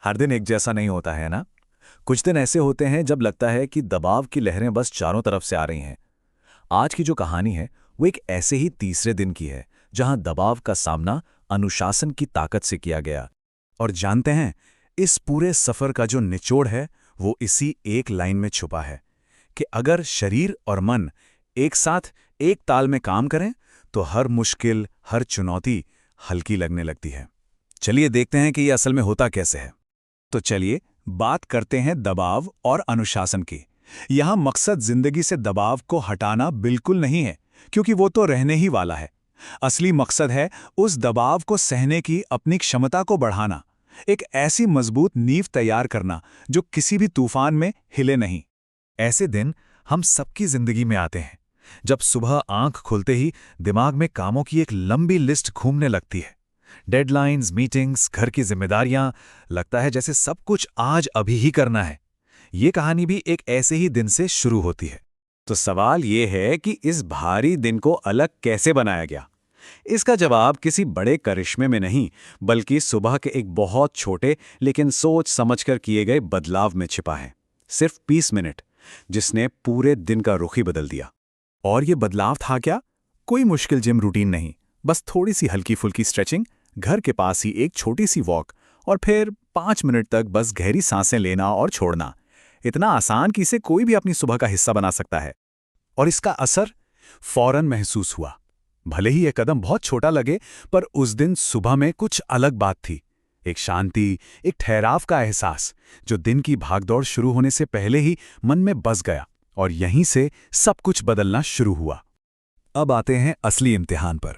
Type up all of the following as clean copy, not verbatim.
हर दिन एक जैसा नहीं होता है ना। कुछ दिन ऐसे होते हैं जब लगता है कि दबाव की लहरें बस चारों तरफ से आ रही हैं। आज की जो कहानी है वो एक ऐसे ही तीसरे दिन की है जहां दबाव का सामना अनुशासन की ताकत से किया गया। और जानते हैं, इस पूरे सफर का जो निचोड़ है वो इसी एक लाइन में छुपा है कि अगर शरीर और मन एक साथ एक ताल में काम करें तो हर मुश्किल, हर चुनौती हल्की लगने लगती है। चलिए देखते हैं कि ये असल में होता कैसे है। तो चलिए बात करते हैं दबाव और अनुशासन की। यहां मकसद जिंदगी से दबाव को हटाना बिल्कुल नहीं है, क्योंकि वो तो रहने ही वाला है। असली मकसद है उस दबाव को सहने की अपनी क्षमता को बढ़ाना, एक ऐसी मजबूत नींव तैयार करना जो किसी भी तूफान में हिले नहीं। ऐसे दिन हम सबकी जिंदगी में आते हैं जब सुबह आंख खुलते ही दिमाग में कामों की एक लंबी लिस्ट घूमने लगती है। डेडलाइंस, मीटिंग्स, घर की जिम्मेदारियां, लगता है जैसे सब कुछ आज अभी ही करना है। ये कहानी भी एक ऐसे ही दिन से शुरू होती है। तो सवाल ये है कि इस भारी दिन को अलग कैसे बनाया गया। इसका जवाब किसी बड़े करिश्मे में नहीं, बल्कि सुबह के एक बहुत छोटे लेकिन सोच समझकर किए गए बदलाव में छिपा है। सिर्फ 20 मिनट, जिसने पूरे दिन का रुख ही बदल दिया। और ये बदलाव था क्या? कोई मुश्किल जिम रूटीन नहीं, बस थोड़ी सी हल्की फुल्की स्ट्रेचिंग, घर के पास ही एक छोटी सी वॉक, और फिर 5 मिनट तक बस गहरी सांसें लेना और छोड़ना। इतना आसान कि इसे कोई भी अपनी सुबह का हिस्सा बना सकता है। और इसका असर फौरन महसूस हुआ। भले ही यह कदम बहुत छोटा लगे, पर उस दिन सुबह में कुछ अलग बात थी। एक शांति, एक ठहराव का एहसास जो दिन की भागदौड़ शुरू होने से पहले ही मन में बस गया। और यहीं से सब कुछ बदलना शुरू हुआ। अब आते हैं असली इम्तिहान पर।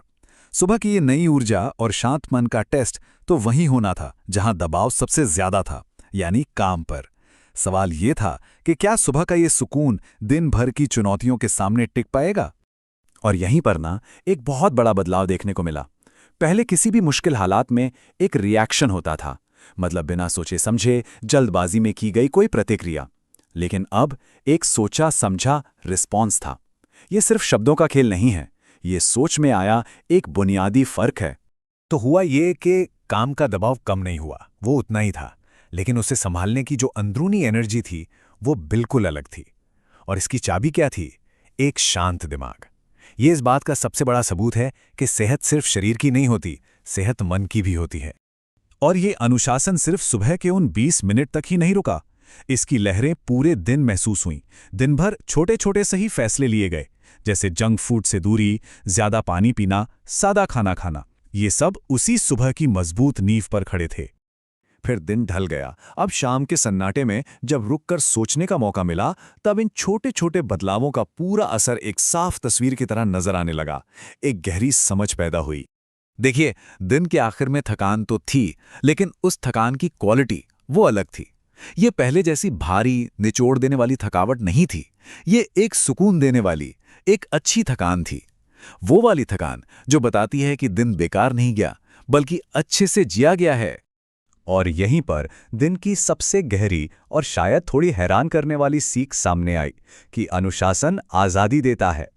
सुबह की ये नई ऊर्जा और शांत मन का टेस्ट तो वहीं होना था जहां दबाव सबसे ज्यादा था, यानी काम पर। सवाल ये था कि क्या सुबह का ये सुकून दिन भर की चुनौतियों के सामने टिक पाएगा। और यहीं पर ना एक बहुत बड़ा बदलाव देखने को मिला। पहले किसी भी मुश्किल हालात में एक रिएक्शन होता था, मतलब बिना सोचे समझे जल्दबाजी में की गई कोई प्रतिक्रिया। लेकिन अब एक सोचा समझा रिस्पॉन्स था। ये सिर्फ शब्दों का खेल नहीं है, ये सोच में आया एक बुनियादी फर्क है। तो हुआ ये कि काम का दबाव कम नहीं हुआ, वो उतना ही था, लेकिन उसे संभालने की जो अंदरूनी एनर्जी थी वो बिल्कुल अलग थी। और इसकी चाबी क्या थी? एक शांत दिमाग। ये इस बात का सबसे बड़ा सबूत है कि सेहत सिर्फ शरीर की नहीं होती, सेहत मन की भी होती है। और ये अनुशासन सिर्फ सुबह के उन 20 मिनट तक ही नहीं रुका। इसकी लहरें पूरे दिन महसूस हुईं। दिन भर छोटे छोटे सही फैसले लिए गए, जैसे जंक फूड से दूरी, ज्यादा पानी पीना, सादा खाना खाना। ये सब उसी सुबह की मजबूत नींव पर खड़े थे। फिर दिन ढल गया। अब शाम के सन्नाटे में जब रुककर सोचने का मौका मिला, तब इन छोटे छोटे बदलावों का पूरा असर एक साफ तस्वीर की तरह नजर आने लगा। एक गहरी समझ पैदा हुई। देखिए, दिन के आखिर में थकान तो थी, लेकिन उस थकान की क्वालिटी वो अलग थी। ये पहले जैसी भारी, निचोड़ देने वाली थकावट नहीं थी। ये एक सुकून देने वाली, एक अच्छी थकान थी। वो वाली थकान जो बताती है कि दिन बेकार नहीं गया, बल्कि अच्छे से जिया गया है। और यहीं पर दिन की सबसे गहरी और शायद थोड़ी हैरान करने वाली सीख सामने आई कि अनुशासन आज़ादी देता है।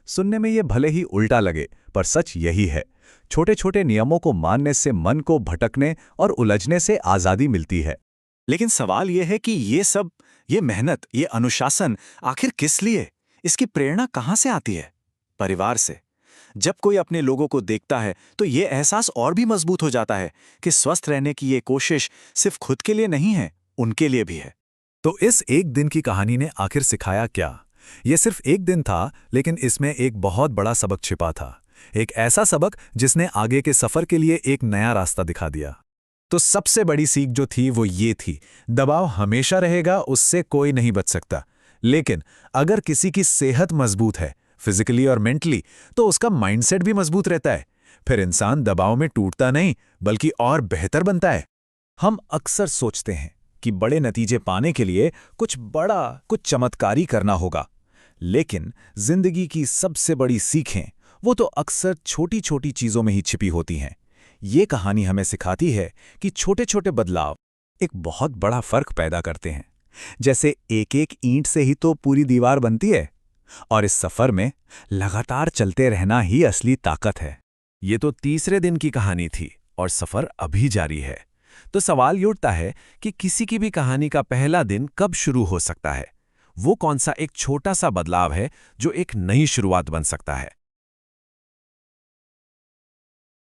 सुनने में ये भले ही उल्टा लगे, पर सच यही है। छोटे छोटे नियमों को मानने से मन को भटकने और उलझने से आज़ादी मिलती है। लेकिन सवाल यह है कि ये मेहनत, ये अनुशासन आखिर किस लिए? इसकी प्रेरणा कहाँ से आती है? परिवार से। जब कोई अपने लोगों को देखता है तो ये एहसास और भी मजबूत हो जाता है कि स्वस्थ रहने की ये कोशिश सिर्फ खुद के लिए नहीं है, उनके लिए भी है। तो इस एक दिन की कहानी ने आखिर सिखाया क्या? ये सिर्फ एक दिन था, लेकिन इसमें एक बहुत बड़ा सबक छिपा था। एक ऐसा सबक जिसने आगे के सफर के लिए एक नया रास्ता दिखा दिया। तो सबसे बड़ी सीख जो थी वो ये थी, दबाव हमेशा रहेगा, उससे कोई नहीं बच सकता। लेकिन अगर किसी की सेहत मजबूत है, फिजिकली और मेंटली, तो उसका माइंडसेट भी मजबूत रहता है। फिर इंसान दबाव में टूटता नहीं, बल्कि और बेहतर बनता है। हम अक्सर सोचते हैं कि बड़े नतीजे पाने के लिए कुछ बड़ा, कुछ चमत्कारी करना होगा। लेकिन जिंदगी की सबसे बड़ी सीखें वो तो अक्सर छोटी छोटी चीजों में ही छिपी होती हैं। ये कहानी हमें सिखाती है कि छोटे छोटे बदलाव एक बहुत बड़ा फर्क पैदा करते हैं। जैसे एक एक ईंट से ही तो पूरी दीवार बनती है। और इस सफर में लगातार चलते रहना ही असली ताकत है। ये तो तीसरे दिन की कहानी थी और सफर अभी जारी है। तो सवाल ये उठता है कि किसी की भी कहानी का पहला दिन कब शुरू हो सकता है। वो कौन सा एक छोटा सा बदलाव है जो एक नई शुरुआत बन सकता है।